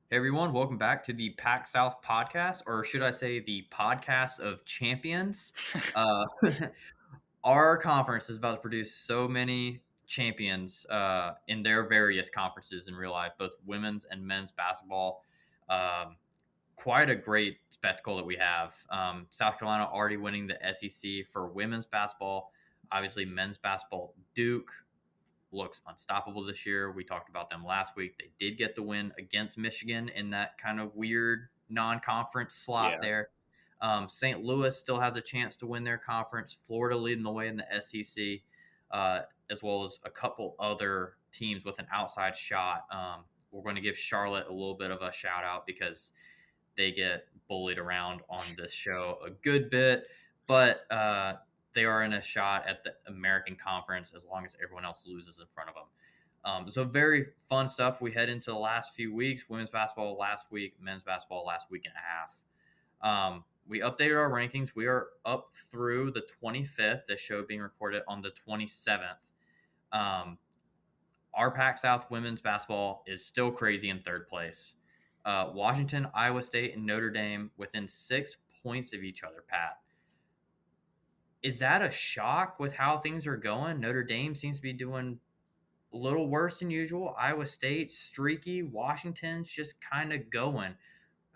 Hey everyone, welcome back to the PAC-South podcast, or should I say the podcast of champions. Uh, our conference is about to produce so many champions in their various conferences in real life, both women's and men's basketball. Um, Quite a great spectacle that we have. South Carolina already winning the SEC for women's basketball. Obviously, men's basketball, Duke looks unstoppable this year. We talked about them last week. They did get the win against Michigan in that kind of weird non-conference slot Yeah. there. St. Louis still has a chance to win their conference. Florida leading the way in the SEC, as well as a couple other teams with an outside shot. We're going to give Charlotte a little bit of a shout out because they get bullied around on this show a good bit, but they are in a shot at the American Conference as long as everyone else loses in front of them. So very fun stuff. We head into the last few weeks. Women's basketball last week, men's basketball last week and a half. We updated our rankings. We are up through the 25th. This show being recorded on the 27th. Our Pac-South women's basketball is still crazy in third place. Washington, Iowa State, and Notre Dame within 6 points of each other, Pat. Is that a shock with how things are going? Notre Dame seems to be doing a little worse than usual. Iowa State, streaky. Washington's just kind of going.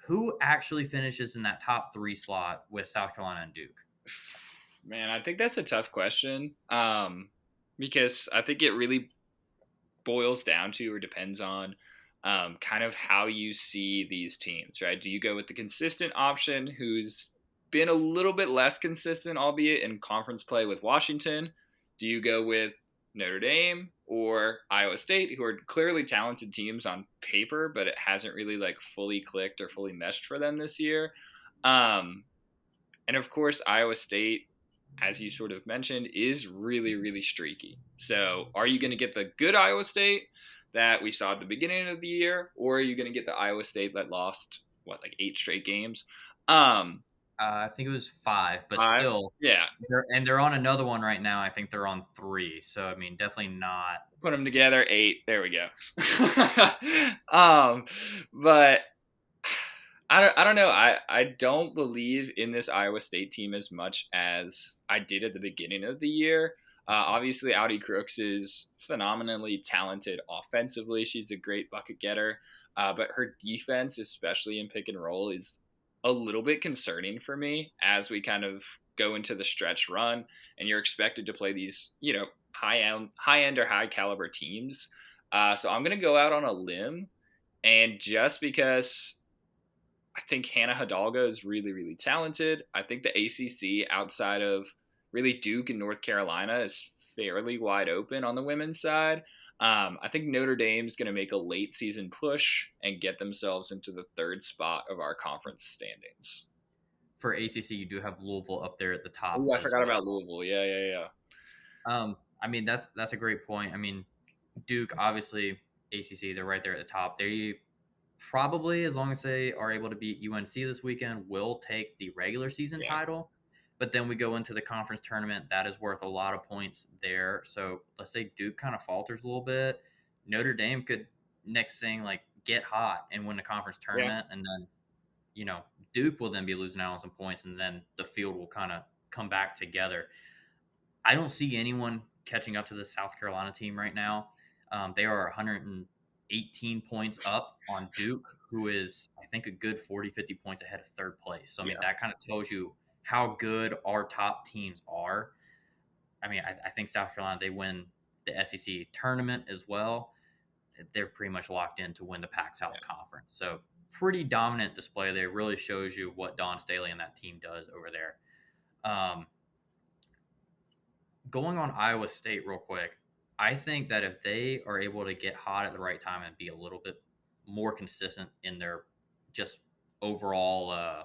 Who actually finishes in that top three slot with South Carolina and Duke? Man, I think that's a tough question because I think it really boils down to or depends on kind of how you see these teams, right? Do you go with the consistent option who's been a little bit less consistent, albeit in conference play with Washington? Do you go with Notre Dame or Iowa State, who are clearly talented teams on paper, but it hasn't really like fully clicked or fully meshed for them this year? Um, and of course, Iowa State, as you sort of mentioned, is really, really streaky. So are you going to get the good Iowa State that we saw at the beginning of the year, or are you going to get the Iowa State that lost, like 8 straight games? Um, I think it was 5, but 5? still, Yeah. they're on another one right now. I think they're on 3. So I mean, definitely not. Put them together, 8. There we go. But I don't know. I don't believe in this Iowa State team as much as I did at the beginning of the year. Obviously, Audi Crooks is phenomenally talented offensively. She's a great bucket getter, but her defense, especially in pick and roll, is a little bit concerning for me as we kind of go into the stretch run, and you're expected to play these, high end or high caliber teams. So I'm going to go out on a limb, and just because I think Hannah Hidalgo is really, really talented. I think the ACC outside of really Duke and North Carolina is fairly wide open on the women's side. I think Notre Dame is going to make a late season push and get themselves into the third spot of our conference standings. For ACC, you do have Louisville up there at the top Oh, I as forgot well. about Louisville. Yeah. I mean, that's a great point. I mean, Duke, obviously, ACC, they're right there at the top. They probably, as long as they are able to beat UNC this weekend, will take the regular season Yeah. title. But then we go into the conference tournament. That is worth a lot of points there. So let's say Duke kind of falters a little bit. Notre Dame could next thing like get hot and win the conference Yeah. tournament, and then Duke will then be losing out on some points, and then the field will kind of come back together. I don't see anyone catching up to the South Carolina team right now. They are 118 points up on Duke, who is, I think, a good 40, 50 points ahead of third place. So, I mean, Yeah. that kind of tells you how good our top teams are. I mean, I think South Carolina, they win the SEC tournament as well. They're pretty much locked in to win the Pac-South Yeah. Conference. So, pretty dominant display there. Really shows you what Don Staley and that team does over there. Um, Going on Iowa State real quick, I think that if they are able to get hot at the right time and be a little bit more consistent in their just overall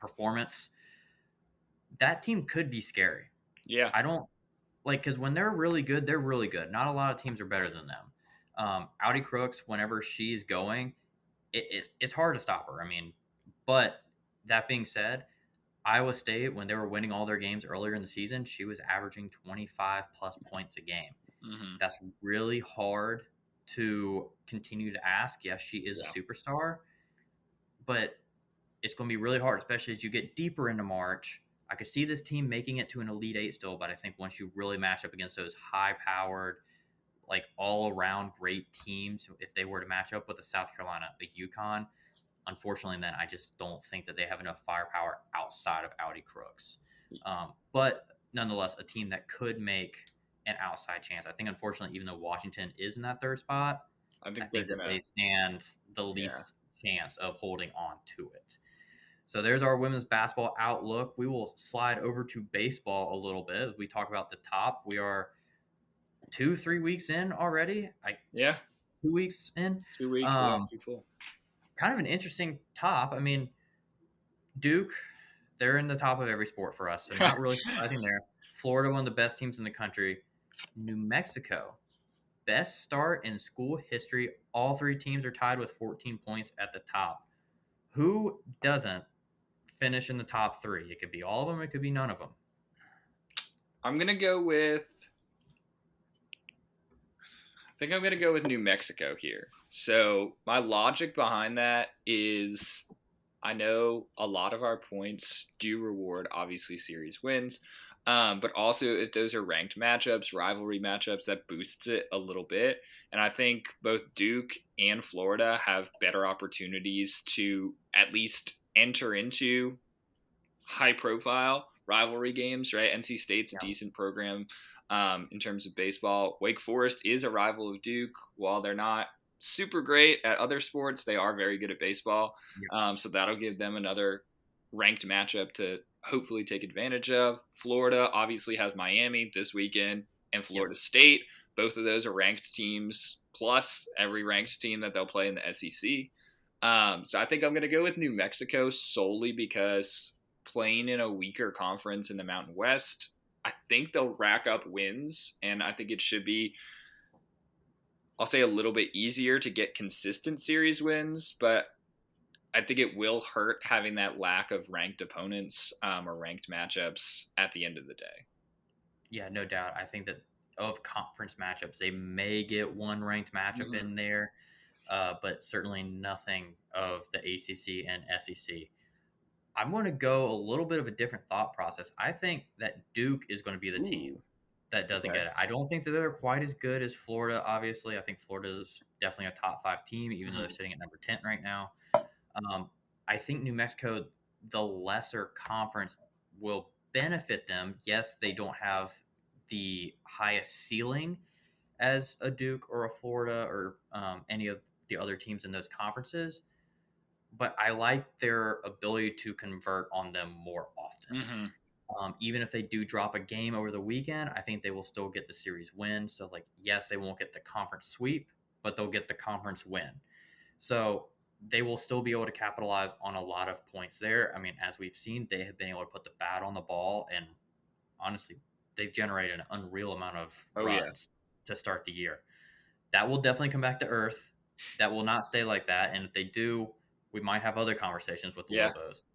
performance, that team could be scary. Yeah. I don't because when they're really good, they're really good. Not a lot of teams are better than them. Audi Crooks, whenever she's going, it's hard to stop her. I mean, but that being said, Iowa State, when they were winning all their games earlier in the season, she was averaging 25 plus points a game. Hmm. That's really hard to continue to ask. Yes, she is a Yeah. superstar, but it's going to be really hard, especially as you get deeper into March. I could see this team making it to an Elite Eight still, but I think once you really match up against those high-powered, like all-around great teams, if they were to match up with a South Carolina, a UConn, unfortunately, then I just don't think that they have enough firepower outside of Audi Crooks. But nonetheless, a team that could make an outside chance. I think, unfortunately, even though Washington is in that third spot, I I think they're think that gonna. they stand the Yeah. least chance of holding on to it. So there's our women's basketball outlook. We will slide over to baseball a little bit as we talk about the top. We are 2-3 weeks in already. Yeah. 2 weeks in. 2 weeks. Yeah. Too full. Kind of an interesting top. I mean, Duke, they're in the top of every sport for us, so not really surprising there. Florida, one of the best teams in the country. New Mexico, best start in school history. All three teams are tied with 14 points at the top. Who doesn't finish in the top three? It could be all of them. It could be none of them. I'm gonna go with. I think I'm gonna go with New Mexico here. So my logic behind that is, I know a lot of our points do reward obviously series wins, but also if those are ranked matchups, rivalry matchups, that boosts it a little bit. And I think both Duke and Florida have better opportunities to at least enter into high-profile rivalry games, right? NC State's a decent program in terms of baseball. Wake Forest is a rival of Duke. While they're not super great at other sports, they are very good at baseball. So that'll give them another ranked matchup to hopefully take advantage of. Florida obviously has Miami this weekend and Florida State. Both of those are ranked teams, plus every ranked team that they'll play in the SEC. So I think I'm going to go with New Mexico solely because playing in a weaker conference in the Mountain West, I think they'll rack up wins, and I think it should be, I'll say, a little bit easier to get consistent series wins, but I think it will hurt having that lack of ranked opponents or ranked matchups at the end of the day. Yeah, no doubt. I think that of conference matchups, they may get one ranked matchup in there, but certainly nothing of the ACC and SEC. I'm going to go a little bit of a different thought process. I think that Duke is going to be the team that doesn't get it. I don't think that they're quite as good as Florida, obviously. I think Florida is definitely a top 5 team, even though they're sitting at number 10 right now. I think New Mexico, the lesser conference, will benefit them. Yes, they don't have the highest ceiling as a Duke or a Florida or any of the other teams in those conferences, but I like their ability to convert on them more often. Even if they do drop a game over the weekend, I think they will still get the series win. So, like, yes, they won't get the conference sweep, but they'll get the conference win. So they will still be able to capitalize on a lot of points there. I mean, as we've seen, they have been able to put the bat on the ball, and honestly, they've generated an unreal amount of runs to start the year. That will definitely come back to earth. That will not stay like that. And if they do, we might have other conversations with the Lobos.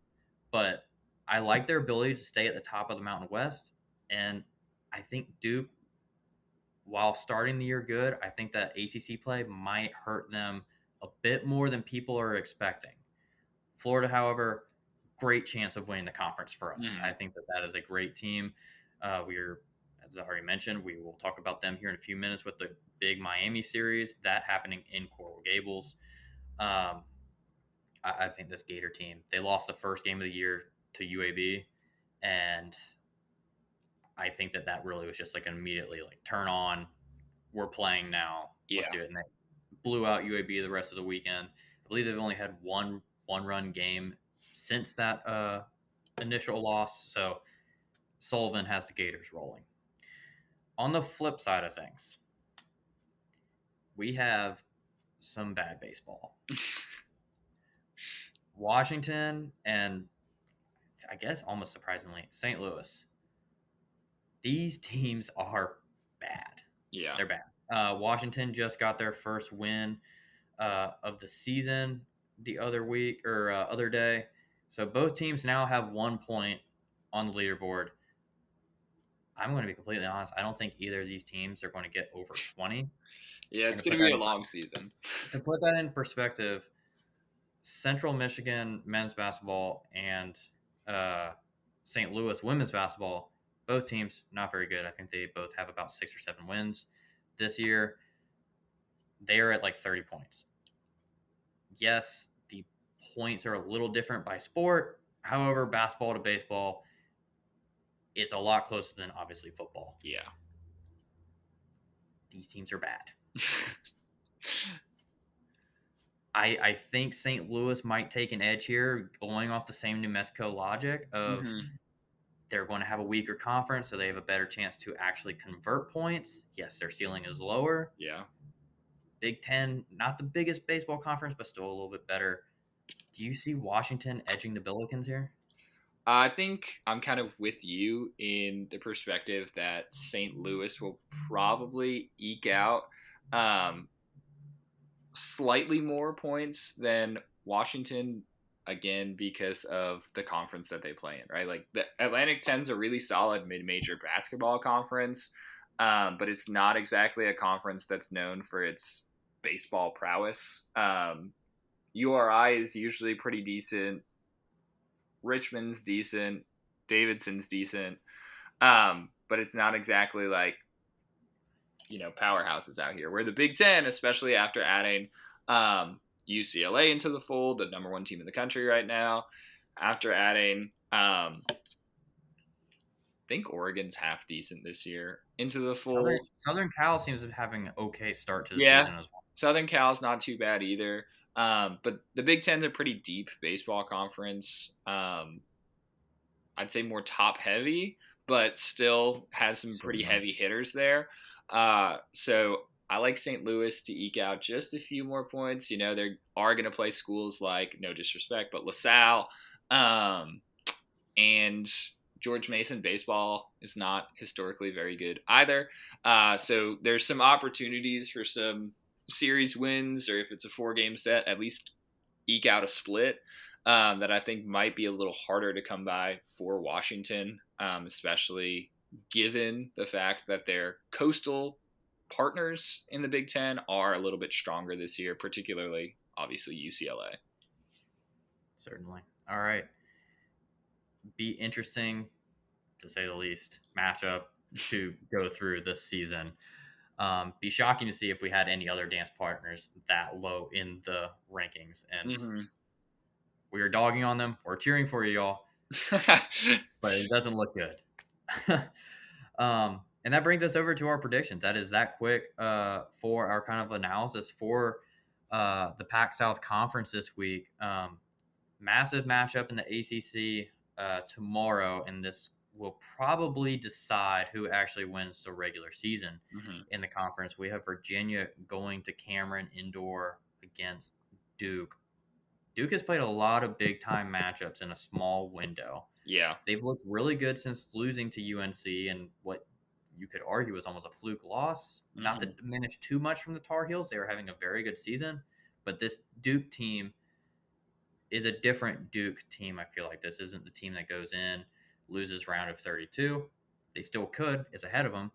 But I like their ability to stay at the top of the Mountain West. And I think Duke, while starting the year good, I think that ACC play might hurt them a bit more than people are expecting. Florida, however, great chance of winning the conference for us. I think that is a great team. We're, as I already mentioned, we will talk about them here in a few minutes with the big Miami series, that happening in Coral Gables. I think this Gator team, they lost the first game of the year to UAB, and I think that really was just like immediately like turn on, we're playing now, let's do it. And they blew out UAB the rest of the weekend. I believe they've only had one run game since that initial loss, so Sullivan has the Gators rolling. On the flip side of things, we have some bad baseball. Washington and, I guess almost surprisingly, St. Louis. These teams are bad. Yeah. They're bad. Washington just got their first win of the season the other week or other day. So both teams now have 1 point on the leaderboard. I'm going to be completely honest. I don't think either of these teams are going to get over 20. Yeah, And it's going to be a long season. to put that in perspective, Central Michigan men's basketball and St. Louis women's basketball, both teams not very good. I think they both have about 6 or 7 wins this year. They are at like 30 points. Yes, the points are a little different by sport. However, basketball to baseball, it's a lot closer than obviously football. Yeah. These teams are bad. I think St. Louis might take an edge here, going off the same New Mexico logic of they're going to have a weaker conference, so they have a better chance to actually convert points. Yes, their ceiling is lower. Yeah. Big Ten, not the biggest baseball conference, but still a little bit better. Do you see Washington edging the Billikens here? I think I'm kind of with you in the perspective that St. Louis will probably eke out slightly more points than Washington, again, because of the conference that they play in, right? Like the Atlantic 10's a really solid mid-major basketball conference, but it's not exactly a conference that's known for its baseball prowess. URI is usually pretty decent. Richmond's decent. Davidson's decent. But it's not exactly like, powerhouses out here. Where the Big Ten, especially after adding UCLA into the fold, the number 1 team in the country right now, after adding, I think Oregon's half decent this year into the fold. Southern Cal seems to be having an okay start to the season as well. Southern Cal's not too bad either. But the Big Ten's a pretty deep baseball conference. I'd say more top heavy, but still has some pretty heavy hitters there. So I like St. Louis to eke out just a few more points. They are going to play schools like, no disrespect, but LaSalle. And George Mason baseball is not historically very good either. So there's some opportunities for some series wins, or if it's a 4-game set, at least eke out a split that I think might be a little harder to come by for Washington, especially given the fact that their coastal partners in the Big Ten are a little bit stronger this year, particularly, obviously, UCLA. Certainly. All right. Be interesting, to say the least, matchup to go through this season. Be shocking to see if we had any other dance partners that low in the rankings. And we are dogging on them. We're cheering for you, y'all. But it doesn't look good. And that brings us over to our predictions. That is that quick for our kind of analysis for the PAC-South Conference this week. Massive matchup in the ACC tomorrow, and this will probably decide who actually wins the regular season in the conference. We have Virginia going to Cameron Indoor against Duke. Duke has played a lot of big-time matchups in a small window. Yeah. They've looked really good since losing to UNC, and what you could argue was almost a fluke loss. Not to diminish too much from the Tar Heels. They were having a very good season, but this Duke team is a different Duke team. I feel like this isn't the team that goes in, loses round of 32. They still could, is ahead of them,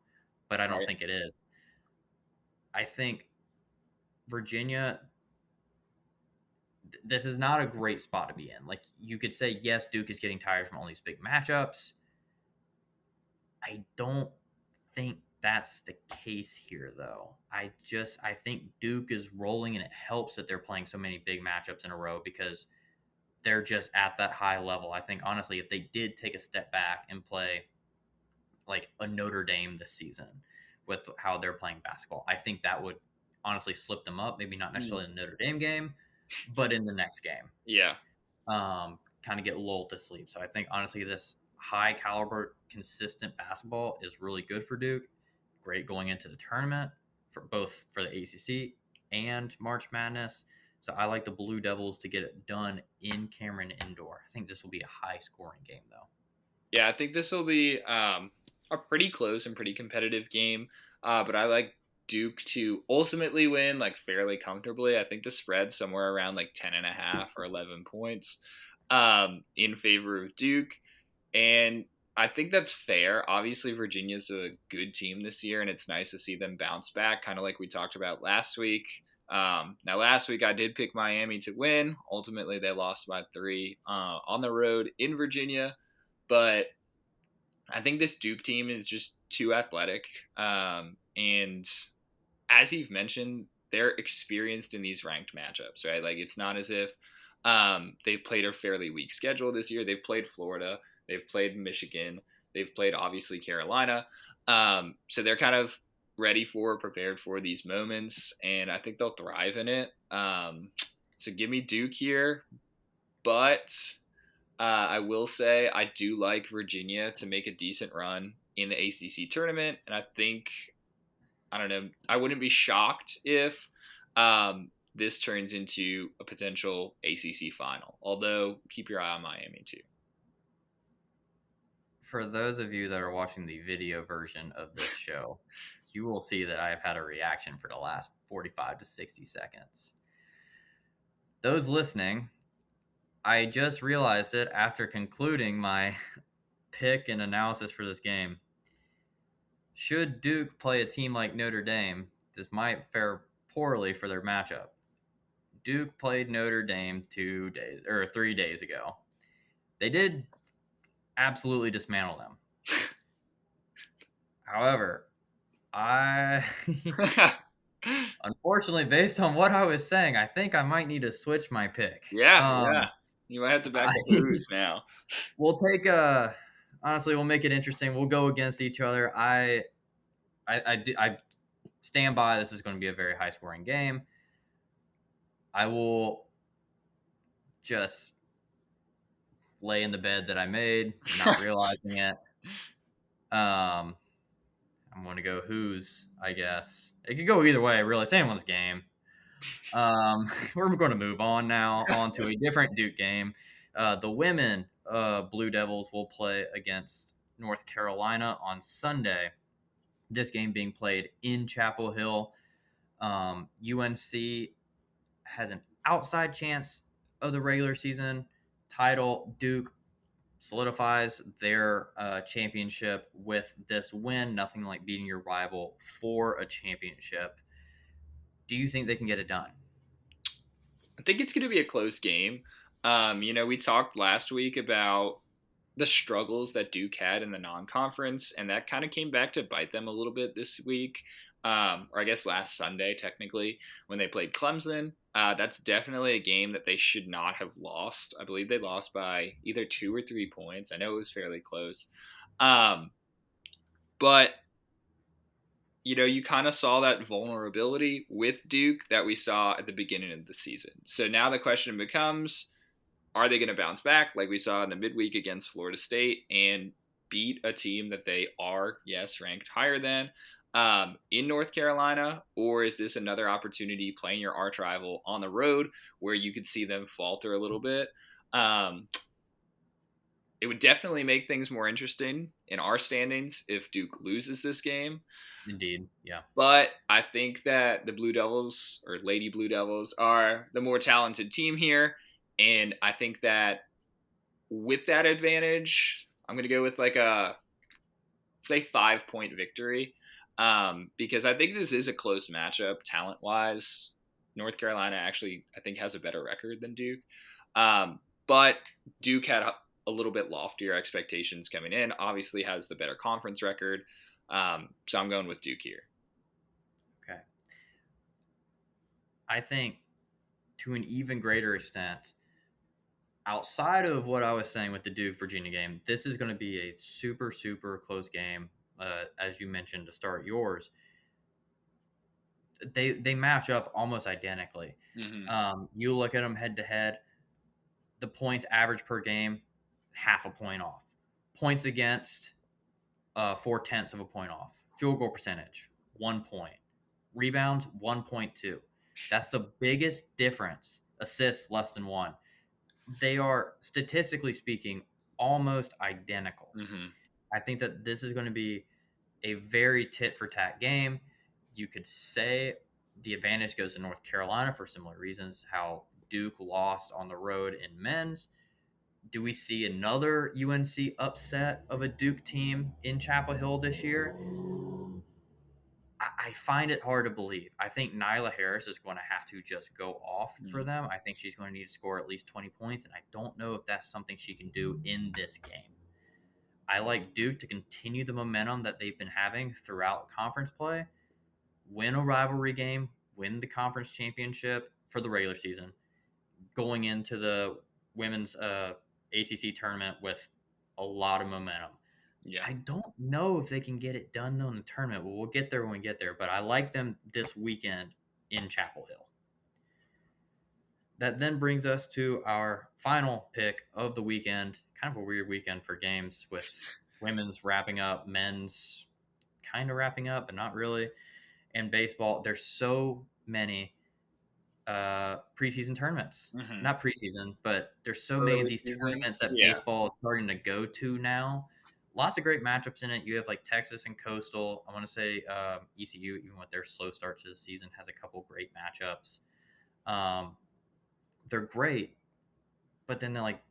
but I don't think it is. I think Virginia, this is not a great spot to be in. Like, you could say, yes, Duke is getting tired from all these big matchups. I don't think that's the case here, though. I think Duke is rolling, and it helps that they're playing so many big matchups in a row because they're just at that high level. I think, honestly, if they did take a step back and play like a Notre Dame this season with how they're playing basketball, I think that would honestly slip them up. Maybe not necessarily in the Notre Dame game, but in the next game. Yeah. Kind of get lulled to sleep. So I think, honestly, this high caliber, consistent basketball is really good for Duke. Great going into the tournament for both for the ACC and March Madness. So I like the Blue Devils to get it done in Cameron Indoor. I think this will be a high-scoring game, though. Yeah, I think this will be a pretty close and pretty competitive game. But I like Duke to ultimately win, like, fairly comfortably. I think the spread's somewhere around, like, 10.5 or 11 points in favor of Duke. And I think that's fair. Obviously, Virginia's a good team this year, and it's nice to see them bounce back, kind of like we talked about last week. Now, last week I did pick Miami to win. Ultimately, they lost by 3 on the road in Virginia, but I think this Duke team is just too athletic. And as you've mentioned, they're experienced in these ranked matchups, right? Like, it's not as if they've played a fairly weak schedule this year. They've played Florida, they've played Michigan, they've played obviously Carolina. So they're kind of prepared for these moments, and I think they'll thrive in it. So give me Duke here, but I will say I do like Virginia to make a decent run in the ACC tournament, and I don't know, I wouldn't be shocked if this turns into a potential ACC final. Although, keep your eye on Miami too. For those of you that are watching the video version of this show, you will see that I've had a reaction for the last 45 to 60 seconds. Those listening, I just realized it after concluding my pick and analysis for this game. Should Duke play a team like Notre Dame, this might fare poorly for their matchup. Duke played Notre Dame 3 days ago. They did absolutely dismantle them. However, unfortunately, based on what I was saying, I think I might need to switch my pick. Yeah. You might have to back the Blues now. We'll take honestly, we'll make it interesting. We'll go against each other. I stand by this is going to be a very high scoring game. I will just lay in the bed that I made, not realizing it. I'm going to go who's, I guess. It could go either way, really. It's anyone's game. We're going to move on now to a different Duke game. The women Blue Devils will play against North Carolina on Sunday. This game being played in Chapel Hill. UNC has an outside chance of the regular season title. Duke solidifies their championship with this win. Nothing like beating your rival for a championship. Do you think they can get it done? I think it's going to be a close game. We talked last week about the struggles that Duke had in the non-conference, and that kind of came back to bite them a little bit this week, or I guess last Sunday, technically, when they played Clemson. That's definitely a game that they should not have lost. I believe they lost by either 2 or 3 points. I know it was fairly close. But you kind of saw that vulnerability with Duke that we saw at the beginning of the season. So now the question becomes, are they going to bounce back like we saw in the midweek against Florida State and beat a team that they are, yes, ranked higher than in North Carolina? Or is this another opportunity playing your arch rival on the road where you could see them falter a little bit? It would definitely make things more interesting in our standings if Duke loses this game. Indeed, yeah. But I think that the Blue Devils, or Lady Blue Devils, are the more talented team here. And I think that with that advantage, I'm going to go with like a, say, 5-point victory. Because I think this is a close matchup talent-wise. North Carolina actually, I think, has a better record than Duke. But Duke had a little bit loftier expectations coming in. Obviously has the better conference record. So I'm going with Duke here. Okay. I think to an even greater extent, outside of what I was saying with the Duke-Virginia game, this is going to be a super, super close game, as you mentioned to start yours. They match up almost identically. Mm-hmm. You look at them head-to-head, the points average per game, half a point off. Points against, 0.4 of a point off. Field goal percentage, 1 point. Rebounds, 1.2. That's the biggest difference. Assists, less than 1. They are, statistically speaking, almost identical. Mm-hmm. I think that this is going to be a very tit-for-tat game. You could say the advantage goes to North Carolina for similar reasons, how Duke lost on the road in men's. Do we see another UNC upset of a Duke team in Chapel Hill this year? I find it hard to believe. I think Nyla Harris is going to have to just go off for them. I think she's going to need to score at least 20 points, and I don't know if that's something she can do in this game. I like Duke to continue the momentum that they've been having throughout conference play, win a rivalry game, win the conference championship for the regular season, going into the women's ACC tournament with a lot of momentum. Yeah. I don't know if they can get it done though in the tournament. Well, we'll get there when we get there, but I like them this weekend in Chapel Hill. That then brings us to our final pick of the weekend. Kind of a weird weekend for games with women's wrapping up, men's kind of wrapping up, but not really. And baseball, there's so many preseason tournaments. Not preseason, but there's so many of these tournaments that baseball is starting to go to now. Lots of great matchups in it. You have like Texas and Coastal. I want to say ECU, even with their slow start to the season, has a couple great matchups. They're great, but then they're like,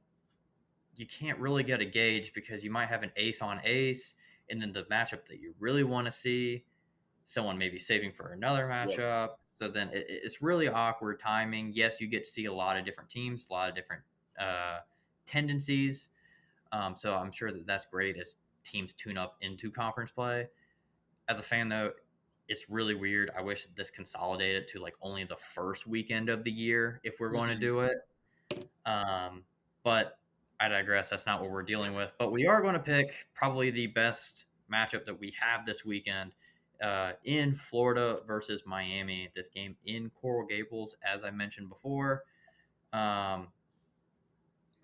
you can't really get a gauge because you might have an ace on ace, and then the matchup that you really want to see, someone may be saving for another matchup. Yep. So then it's really awkward timing. Yes, you get to see a lot of different teams, a lot of different tendencies. So I'm sure that that's great as teams tune up into conference play. As a fan, though, it's really weird. I wish this consolidated to like only the first weekend of the year if we're going to do it. But I digress. That's not what we're dealing with. But we are going to pick probably the best matchup that we have this weekend in Florida versus Miami. This game in Coral Gables, as I mentioned before.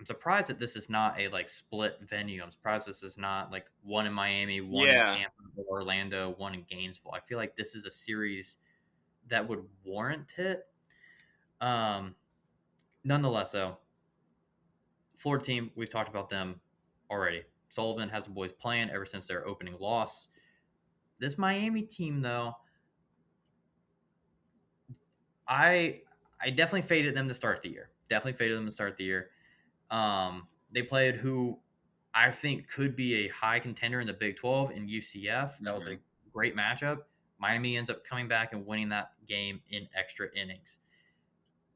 I'm surprised that this is not a like split venue. I'm surprised this is not like one in Miami, one in Tampa, Orlando, one in Gainesville. I feel like this is a series that would warrant it. Nonetheless, though, Florida team, we've talked about them already. Sullivan has the boys playing ever since their opening loss. This Miami team, though, I definitely faded them to start the year. They played who I think could be a high contender in the Big 12 in UCF. That was a great matchup. Miami ends up coming back and winning that game in extra innings.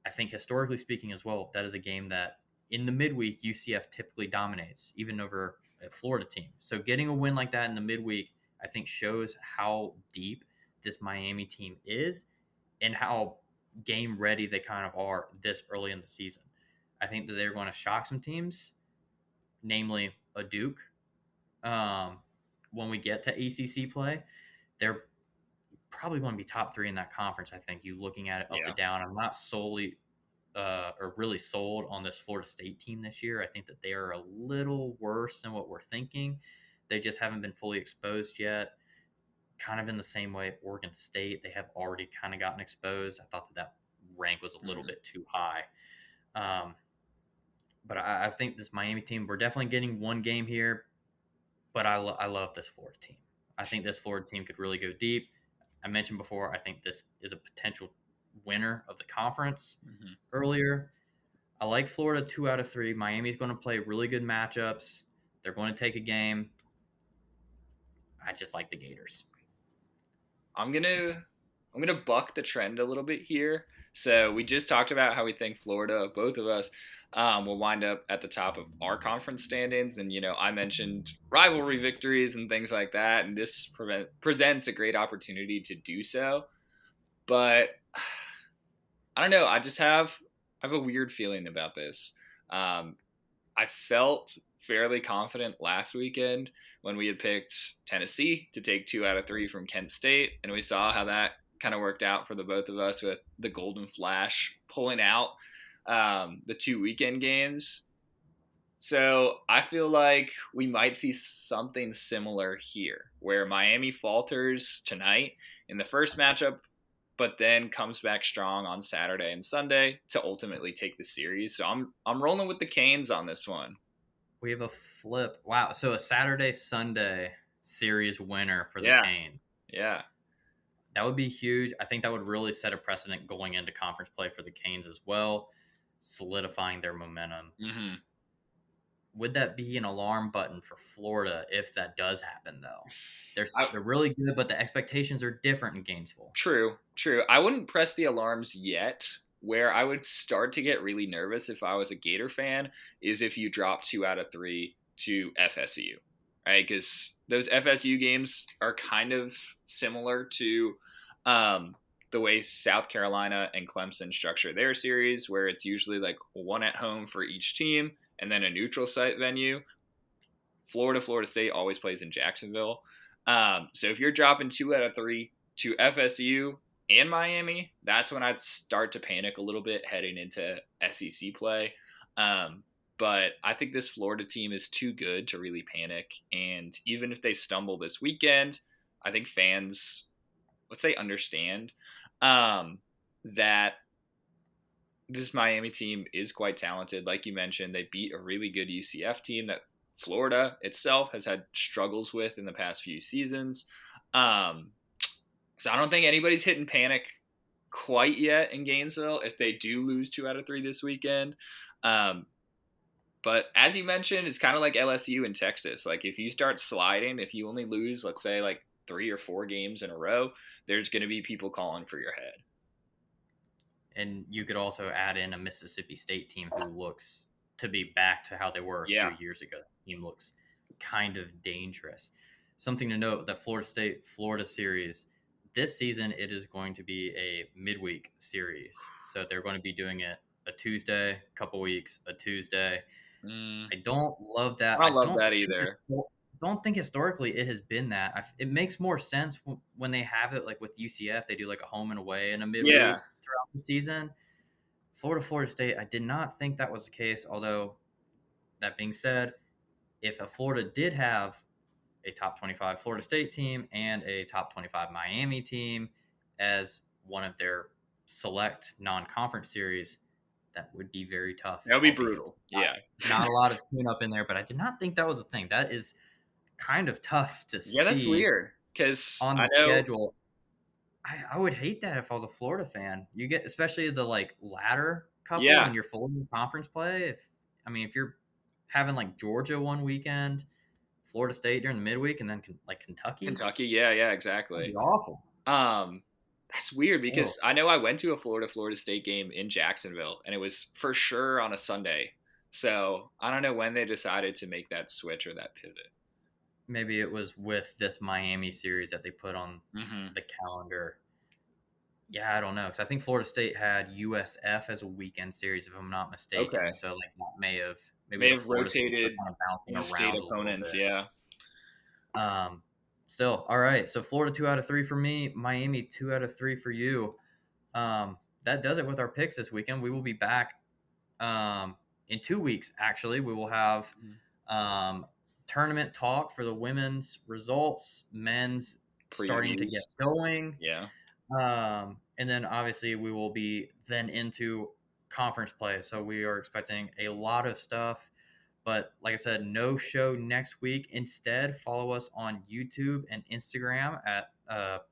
I think historically speaking as well, that is a game that in the midweek, UCF typically dominates, even over a Florida team. So getting a win like that in the midweek, I think shows how deep this Miami team is and how game ready they kind of are this early in the season. I think that they're going to shock some teams, namely a Duke. When we get to ACC play, they're probably going to be top 3 in that conference. I think you looking at it up to down. I'm not solely or really sold on this Florida State team this year. I think that they are a little worse than what we're thinking. They just haven't been fully exposed yet. Kind of in the same way Oregon State, they have already kind of gotten exposed. I thought that rank was a little bit too high. But I think this Miami team, we're definitely getting one game here, but I love this Florida team. I think this Florida team could really go deep. I mentioned before, I think this is a potential winner of the conference earlier. I like Florida 2 out of 3. Miami's going to play really good matchups. They're going to take a game. I just like the Gators. I'm gonna buck the trend a little bit here. So we just talked about how we think Florida, both of us, will wind up at the top of our conference standings. And, I mentioned rivalry victories and things like that. And this presents a great opportunity to do so. But I don't know. I have a weird feeling about this. I felt fairly confident last weekend when we had picked Tennessee to take 2 out of 3 from Kent State. And we saw how that kind of worked out for the both of us with the Golden Flash pulling out the 2 weekend games. So I feel like we might see something similar here where Miami falters tonight in the first matchup, but then comes back strong on Saturday and Sunday to ultimately take the series. So I'm rolling with the Canes on this one. We have a flip. Wow. So a Saturday-Sunday series winner for the Canes. Yeah. That would be huge. I think that would really set a precedent going into conference play for the Canes as well, solidifying their momentum. would that be an alarm button for Florida if that does happen, though? I, They're really good, but the expectations are different in Gainesville. True. I wouldn't press the alarms yet. Where I would start to get really nervous if I was a Gator fan is if you drop 2 out of 3 to FSU, right? Because those FSU games are kind of similar to the way South Carolina and Clemson structure their series, where it's usually like one at home for each team and then a neutral site venue. Florida State always plays in Jacksonville. So if you're dropping 2 out of 3 to FSU and Miami, that's when I'd start to panic a little bit heading into SEC play. But I think this Florida team is too good to really panic. And even if they stumble this weekend, I think fans, let's say, understand that this Miami team is quite talented. Like you mentioned, they beat a really good UCF team that Florida itself has had struggles with in the past few seasons. So I don't think anybody's hitting panic quite yet in Gainesville if they do lose 2 out of 3 this weekend. But as you mentioned, it's kind of like LSU in Texas. Like if you start sliding, if you only lose, let's say like 3 or 4 games in a row, there's going to be people calling for your head. And you could also add in a Mississippi State team who looks to be back to how they were a few years ago. The team looks kind of dangerous. Something to note, that Florida State-Florida series, this season it is going to be a midweek series. So they're going to be doing it a Tuesday, a couple weeks, a Tuesday. I don't love that. I don't love that either. Don't think historically it has been that. It makes more sense when they have it like with UCF. They do like a home and away in a midweek throughout the season. Florida State, I did not think that was the case. Although, that being said, if Florida did have a top 25 Florida State team and a top 25 Miami team as one of their select non-conference series, that would be very tough. That would be brutal. Not a lot of tune-up in there, but I did not think that was a thing. That is kind of tough to see. Yeah, that's weird because on the schedule. I would hate that if I was a Florida fan. You get, especially the like ladder couple when you're full in conference play. If you're having like Georgia one weekend, Florida State during the midweek, and then like Kentucky, yeah, exactly. That'd be awful. That's weird because I know I went to a Florida State game in Jacksonville, and it was for sure on a Sunday. So I don't know when they decided to make that switch or that pivot. Maybe it was with this Miami series that they put on the calendar. Yeah, I don't know, because I think Florida State had USF as a weekend series, if I'm not mistaken. Okay. So like that may have rotated kind of state opponents. Yeah. Still, all right. So Florida 2 out of 3 for me, Miami 2 out of 3 for you. That does it with our picks this weekend. We will be back in 2 weeks. Actually, we will have tournament talk for the women's results, men's previews starting to get going. Yeah. And then obviously we will be then into conference play. So we are expecting a lot of stuff. But like I said, no show next week. Instead, follow us on YouTube and Instagram at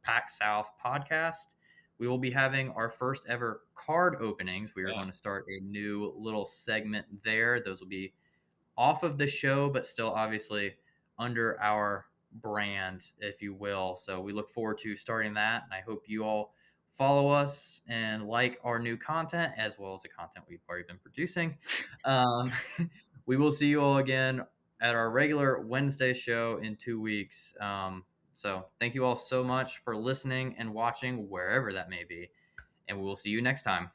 PAC-South Podcast. We will be having our first ever card openings. We are going to start a new little segment there. Those will be off of the show, but still obviously under our brand, if you will. So we look forward to starting that. And I hope you all follow us and like our new content as well as the content we've already been producing. We will see you all again at our regular Wednesday show in 2 weeks. So thank you all so much for listening and watching wherever that may be. And we will see you next time.